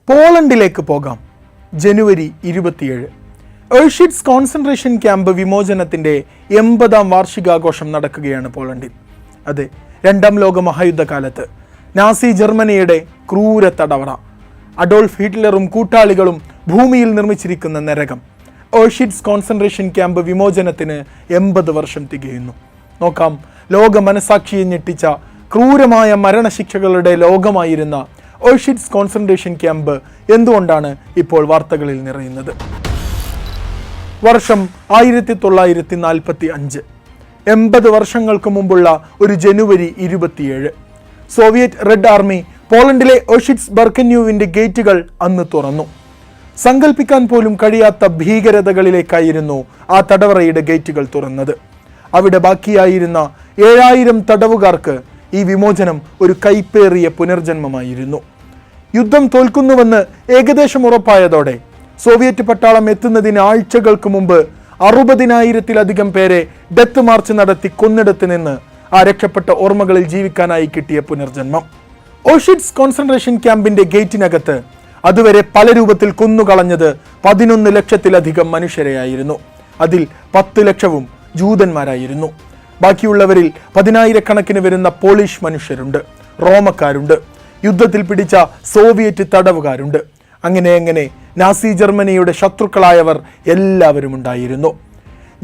പോളണ്ടിലേക്ക് പോകാം. ജനുവരി 27 Auschwitz concentration camp വിമോചനത്തിൻ്റെ 80ാം വാർഷികാഘോഷം നടക്കുകയാണ് പോളണ്ടിൽ. അതെ, രണ്ടാം ലോക മഹായുദ്ധകാലത്ത് നാസി ജർമ്മനിയുടെ ക്രൂര തടവറ, അഡോൾഫ് ഹിറ്റ്ലറും കൂട്ടാളികളും ഭൂമിയിൽ നിർമ്മിച്ചിരിക്കുന്ന നരകം. ഓഷ്വിറ്റ്സ് കോൺസെൻട്രേഷൻ ക്യാമ്പ് വിമോചനത്തിന് 80 വർഷം തികയുന്നു. നോക്കാം, ലോക മനസാക്ഷിയെ ഞെട്ടിച്ച ക്രൂരമായ മരണശിക്ഷകളുടെ ലോകമായിരുന്ന ഓഷ്വിറ്റ്സ് കോൺസെൻട്രേഷൻ ക്യാമ്പ് എന്തുകൊണ്ടാണ് ഇപ്പോൾ വാർത്തകളിൽ നിറയുന്നത്. വർഷം 1945. 80 വർഷങ്ങൾക്ക് മുമ്പുള്ള ഒരു ജനുവരി 27. സോവിയറ്റ് റെഡ് ആർമി പോളണ്ടിലെ ഓഷ്വിറ്റ്സ് ബർക്കന്യൂവിൻ്റെ ഗേറ്റുകൾ അന്ന് തുറന്നു. സങ്കല്പിക്കാൻ പോലും കഴിയാത്ത ഭീകരതകളിലേക്കായിരുന്നു ആ തടവറയുടെ ഗേറ്റുകൾ തുറന്നത്. അവിടെ ബാക്കിയായിരുന്ന 7000 തടവുകാർക്ക് ഈ വിമോചനം ഒരു കൈപ്പേറിയ പുനർജന്മമായിരുന്നു. യുദ്ധം തോൽക്കുന്നുവെന്ന് ഏകദേശം ഉറപ്പായതോടെ സോവിയറ്റ് പട്ടാളം എത്തുന്നതിന് ആഴ്ചകൾക്ക് മുമ്പ് 60,000-ത്തിലധികം പേരെ ഡെത്ത് മാർച്ച് നടത്തി കൊന്നിടത്ത് നിന്ന് ആ രക്ഷപ്പെട്ട ഓർമ്മകളിൽ ജീവിക്കാനായി കിട്ടിയ പുനർജന്മം. ഓഷ്വിറ്റ്സ് കോൺസെൻട്രേഷൻ ക്യാമ്പിന്റെ ഗേറ്റിനകത്ത് അതുവരെ പല രൂപത്തിൽ കൊന്നുകളഞ്ഞത് 11 ലക്ഷത്തിലധികം മനുഷ്യരെയായിരുന്നു. അതിൽ 10 ലക്ഷവും ജൂതന്മാരായിരുന്നു. ബാക്കിയുള്ളവരിൽ 10,000-കണക്കിന് വരുന്ന പോളിഷ് മനുഷ്യരുണ്ട്, റോമക്കാരുണ്ട്, യുദ്ധത്തിൽ പിടിച്ച സോവിയറ്റ് തടവുകാരുണ്ട്. അങ്ങനെ നാസി ജർമ്മനിയുടെ ശത്രുക്കളായവർ എല്ലാവരും ഉണ്ടായിരുന്നു.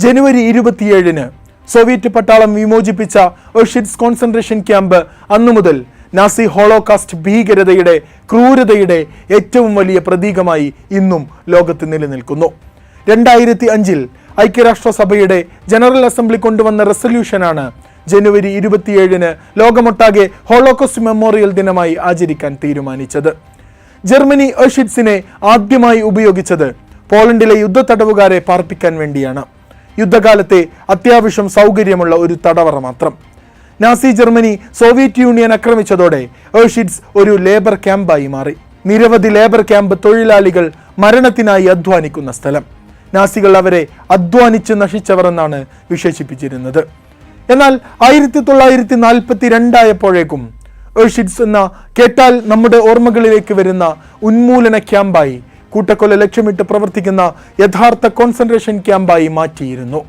ജനുവരി 27 സോവിയറ്റ് പട്ടാളം വിമോചിപ്പിച്ച ഓഷ്വിറ്റ്സ് കോൺസെൻട്രേഷൻ ക്യാമ്പ് അന്നു മുതൽ നാസി ഹോളോകാസ്റ്റ് ഭീകരതയുടെ ക്രൂരതയുടെ ഏറ്റവും വലിയ പ്രതീകമായി ഇന്നും ലോകത്ത് നിലനിൽക്കുന്നു. 2005 ഐക്യരാഷ്ട്രസഭയുടെ ജനറൽ അസംബ്ലി കൊണ്ടുവന്ന റെസൊല്യൂഷനാണ് ജനുവരി 27 ലോകമൊട്ടാകെ ഹോളോകോസ്റ്റ് മെമ്മോറിയൽ ദിനമായി ആചരിക്കാൻ തീരുമാനിച്ചത്. ജർമ്മനി ഓഷ്വിറ്റ്സിനെ ആദ്യമായി ഉപയോഗിച്ചത് പോളണ്ടിലെ യുദ്ധ തടവുകാരെ പാർപ്പിക്കാൻ വേണ്ടിയാണ്. യുദ്ധകാലത്തെ അത്യാവശ്യം സൗകര്യമുള്ള ഒരു തടവറ മാത്രം. നാസി ജർമ്മനി സോവിയറ്റ് യൂണിയൻ ആക്രമിച്ചതോടെ ഓഷ്വിറ്റ്സ് ഒരു ലേബർ ക്യാമ്പായി മാറി. നിരവധി ലേബർ ക്യാമ്പ് തൊഴിലാളികൾ മരണത്തിനായി അധ്വാനിക്കുന്ന സ്ഥലം. നാസികൾ അവരെ അധ്വാനിച്ച് നശിച്ചവർ എന്നാണ് വിശേഷിപ്പിച്ചിരുന്നത്. എന്നാൽ 1942 ആയപ്പോഴേക്കും ഓഷ്വിറ്റ്സ് എന്ന കേട്ടാൽ നമ്മുടെ ഓർമ്മകളിലേക്ക് വരുന്ന ഉന്മൂലന ക്യാമ്പായി, കൂട്ടക്കൊല ലക്ഷ്യമിട്ട് പ്രവർത്തിക്കുന്ന യഥാർത്ഥ കോൺസെൻട്രേഷൻ ക്യാമ്പായി മാറ്റിയിരുന്നു.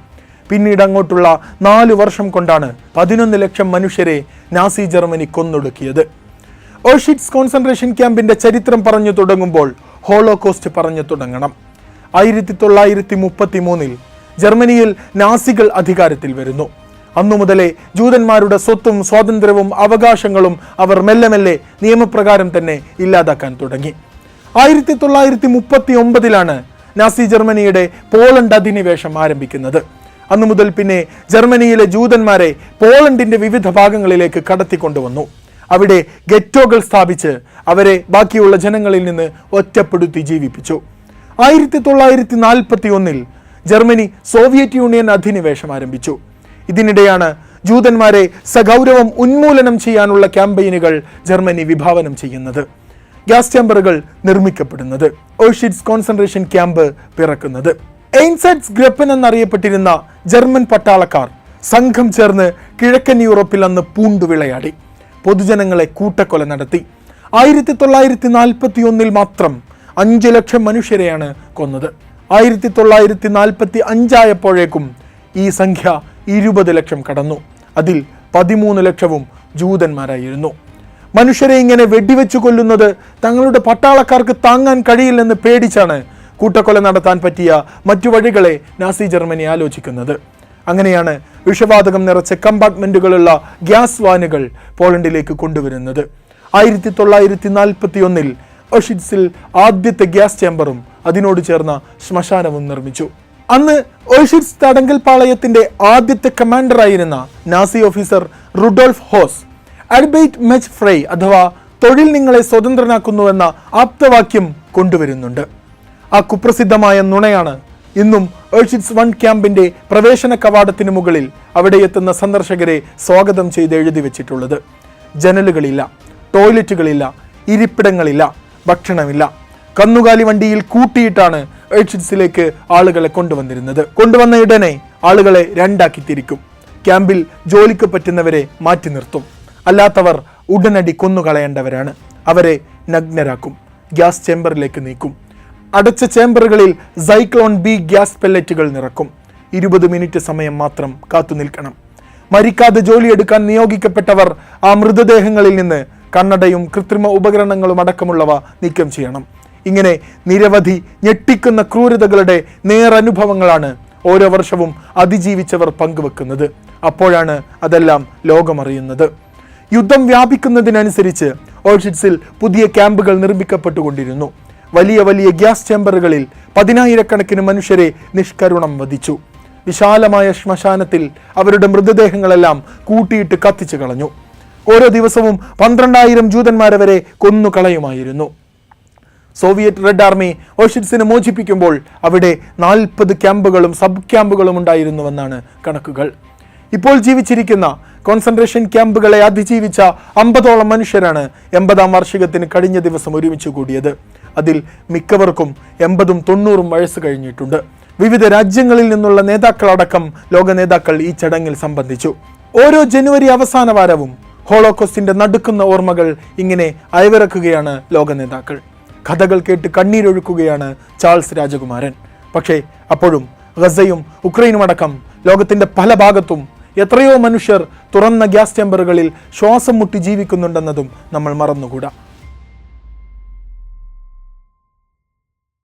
പിന്നീട് അങ്ങോട്ടുള്ള 4 വർഷം കൊണ്ടാണ് 11 ലക്ഷം മനുഷ്യരെ നാസി ജർമ്മനി കൊന്നൊടുക്കിയത്. ഓഷ്വിറ്റ്സ് കോൺസെൻട്രേഷൻ ക്യാമ്പിന്റെ ചരിത്രം പറഞ്ഞു തുടങ്ങുമ്പോൾ ഹോളോകോസ്റ്റ് പറഞ്ഞു തുടങ്ങണം. 1933 ജർമ്മനിയിൽ നാസികൾ അധികാരത്തിൽ വരുന്നു. അന്നു മുതലേ ജൂതന്മാരുടെ സ്വത്തും സ്വാതന്ത്ര്യവും അവകാശങ്ങളും അവർ മെല്ലെ നിയമപ്രകാരം തന്നെ ഇല്ലാതാക്കാൻ തുടങ്ങി. 1939 നാസി ജർമ്മനിയുടെ പോളണ്ട് അധിനിവേശം ആരംഭിക്കുന്നത്. അന്നു മുതൽ പിന്നെ ജർമ്മനിയിലെ ജൂതന്മാരെ പോളണ്ടിന്റെ വിവിധ ഭാഗങ്ങളിലേക്ക് കടത്തിക്കൊണ്ടുവന്നു. അവിടെ ഗെറ്റോകൾ സ്ഥാപിച്ച് അവരെ ബാക്കിയുള്ള ജനങ്ങളിൽ നിന്ന് ഒറ്റപ്പെടുത്തി ജീവിപ്പിച്ചു. 1941 ജർമ്മനി സോവിയറ്റ് യൂണിയൻ അധിനിവേശം ആരംഭിച്ചു. ഇതിനിടെയാണ് ജൂതന്മാരെ സഗൗരവം ഉന്മൂലനം ചെയ്യാനുള്ള ക്യാമ്പയിനുകൾ ജർമ്മനി വിഭാവനം ചെയ്യുന്നത്, ഗ്യാസ് ചേമ്പറുകൾ നിർമ്മിക്കപ്പെടുന്നത്, ഓഷ്വിറ്റ്സ് കോൺസെൻട്രേഷൻ ക്യാമ്പ് പിറക്കുന്നത്. എയ്ൻസാറ്റ്സ് ഗ്രപ്പൻ എന്നറിയപ്പെട്ടിരുന്ന ജർമ്മൻ പട്ടാളക്കാർ സംഘം ചേർന്ന് കിഴക്കൻ യൂറോപ്പിൽ അന്ന് പൂണ്ടുവിളയാടി പൊതുജനങ്ങളെ കൂട്ടക്കൊല നടത്തി. 1941 മാത്രം 5 ലക്ഷം മനുഷ്യരെയാണ് കൊന്നത്. 1945 ആയപ്പോഴേക്കും ഈ സംഖ്യ 20 ലക്ഷം കടന്നു. അതിൽ 13 ലക്ഷവും ജൂതന്മാരായിരുന്നു. മനുഷ്യരെ ഇങ്ങനെ വെടിവെച്ചു കൊല്ലുന്നത് തങ്ങളുടെ പട്ടാളക്കാർക്ക് താങ്ങാൻ കഴിയില്ലെന്ന് പേടിച്ചാണ് കൂട്ടക്കൊല നടത്താൻ പറ്റിയ മറ്റു വഴികളെ നാസി ജർമ്മനി ആലോചിക്കുന്നത്. അങ്ങനെയാണ് വിഷവാതകം നിറച്ച കമ്പാർട്ട്മെന്റുകളുള്ള ഗ്യാസ് വാനുകൾ പോളണ്ടിലേക്ക് കൊണ്ടുവരുന്നത്. 1941 ഓഷ്വിറ്റ്സിൽ ആദ്യത്തെ ഗ്യാസ് ചേമ്പറും അതിനോട് ചേർന്ന ശ്മശാനവും നിർമ്മിച്ചു. അന്ന് ഓഷ്വിറ്റ്സ് തടങ്കൽ പാളയത്തിന്റെ ആദ്യത്തെ കമാൻഡറായിരുന്ന നാസി ഓഫീസർ റുഡോൾഫ് ഹോസ് അർബൈറ്റ് മെച്ച് ഫ്രൈ അഥവാ തൊഴിൽ നിങ്ങളെ സ്വതന്ത്രനാക്കുന്നുവെന്ന ആപ്തവാക്യം കൊണ്ടുവരുന്നുണ്ട്. ആ കുപ്രസിദ്ധമായ നുണയാണ് ഇന്നും ഓഷ്വിറ്റ്സ് 1 ക്യാമ്പിന്റെ പ്രവേശന കവാടത്തിന് മുകളിൽ അവിടെ എത്തുന്ന സന്ദർശകരെ സ്വാഗതം ചെയ്ത് എഴുതി വെച്ചിട്ടുള്ളത്. ജനലുകളില്ല, ടോയ്ലറ്റുകളില്ല, ഇരിപ്പിടങ്ങളില്ല, ഭക്ഷണമില്ല. കന്നുകാലി വണ്ടിയിൽ കൂട്ടിയിട്ടാണ് ഓഷ്വിറ്റ്സിലേക്ക് ആളുകളെ കൊണ്ടുവന്ന ഉടനെ ആളുകളെ രണ്ടാക്കി തിരിക്കും. ക്യാമ്പിൽ ജോലിക്ക് പറ്റുന്നവരെ മാറ്റി നിർത്തും. അല്ലാത്തവർ ഉടനടി കൊന്നുകളയേണ്ടവരാണ്. അവരെ നഗ്നരാക്കും. ഗ്യാസ് ചേംബറിലേക്ക് നീക്കും. അടച്ച ചേംബറുകളിൽ സൈക്ലോൺ ബി ഗ്യാസ് പെല്ലറ്റുകൾ നിറക്കും. 20 മിനിറ്റ് സമയം മാത്രം കാത്തുനിൽക്കണം. മരിക്കാതെ ജോലിയെടുക്കാൻ നിയോഗിക്കപ്പെട്ടവർ ആ മൃതദേഹങ്ങളിൽ നിന്ന് കണ്ണടയും കൃത്രിമ ഉപകരണങ്ങളും അടക്കമുള്ളവ നീക്കം ചെയ്യണം. ഇങ്ങനെ നിരവധി ഞെട്ടിക്കുന്ന ക്രൂരതകളുടെ നേരനുഭവങ്ങളാണ് ഓരോ വർഷവും അതിജീവിച്ചവർ പങ്കുവെക്കുന്നത്. അപ്പോഴാണ് അതെല്ലാം ലോകമറിയുന്നത്. യുദ്ധം വ്യാപിക്കുന്നതിനനുസരിച്ച് ഓഷിറ്റ്സിൽ പുതിയ ക്യാമ്പുകൾ നിർമ്മിക്കപ്പെട്ടുകൊണ്ടിരുന്നു. വലിയ വലിയ ഗ്യാസ് ചേംബറുകളിൽ 10,000-കണക്കിന് മനുഷ്യരെ നിഷ്കരുണം വധിച്ചു. വിശാലമായ ശ്മശാനത്തിൽ അവരുടെ മൃതദേഹങ്ങളെല്ലാം കൂട്ടിയിട്ട് കത്തിച്ചു കളഞ്ഞു. ഓരോ ദിവസവും 12,000 ജൂതന്മാരെ വരെ കൊന്നുകളയുമായിരുന്നു. സോവിയറ്റ് റെഡ് ആർമി ഓഷിറ്റ്സിനെ മോചിപ്പിക്കുമ്പോൾ അവിടെ 40 ക്യാമ്പുകളും സബ് ക്യാമ്പുകളും ഉണ്ടായിരുന്നുവെന്നാണ് കണക്കുകൾ. ഇപ്പോൾ ജീവിച്ചിരിക്കുന്ന കോൺസെൻട്രേഷൻ ക്യാമ്പുകളെ അതിജീവിച്ച 50ഓളം മനുഷ്യരാണ് 80ാം വാർഷികത്തിന് കഴിഞ്ഞ ദിവസം ഒരുമിച്ച് കൂടിയത്. അതിൽ മിക്കവർക്കും 80ഉം 90ഉം വയസ്സ് കഴിഞ്ഞിട്ടുണ്ട്. വിവിധ രാജ്യങ്ങളിൽ നിന്നുള്ള നേതാക്കളടക്കം ലോക നേതാക്കൾ ഈ ചടങ്ങിൽ സംബന്ധിച്ചു. ഓരോ ജനുവരി അവസാന വാരവും ഹോളോകോസ്റ്റിന്റെ നടുക്കുന്ന ഓർമ്മകൾ ഇങ്ങനെ അയവിറക്കുകയാണ് ലോക നേതാക്കൾ. കഥകൾ കേട്ട് കണ്ണീരൊഴുക്കുകയാണ് ചാൾസ് രാജകുമാരൻ. പക്ഷേ അപ്പോഴും ഗസയും ഉക്രൈനും അടക്കം ലോകത്തിന്റെ പല ഭാഗത്തും എത്രയോ മനുഷ്യർ തുറന്ന ഗ്യാസ് ചേംബറുകളിൽ ശ്വാസം മുട്ടി ജീവിക്കുന്നുണ്ടെന്നതും നമ്മൾ മറന്നുകൂടാ.